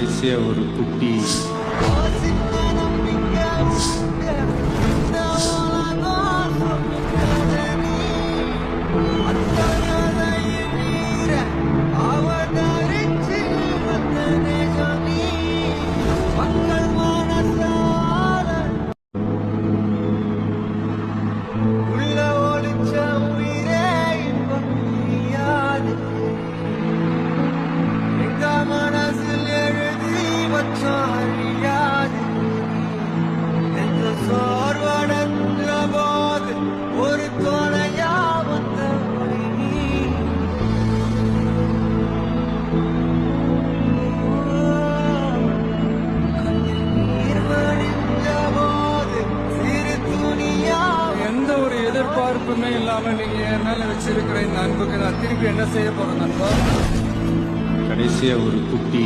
கடைசியா ஒரு குட்டி ஒரு தோணையா வந்த எந்த ஒரு எதிர்பார்ப்புமே இல்லாம நீங்க என் மேல வச்சிருக்கிற இந்த அன்புக்கு நான் திருப்பி என்ன செய்ய போறேன் நண்பா? கடைசியா ஒரு குட்டி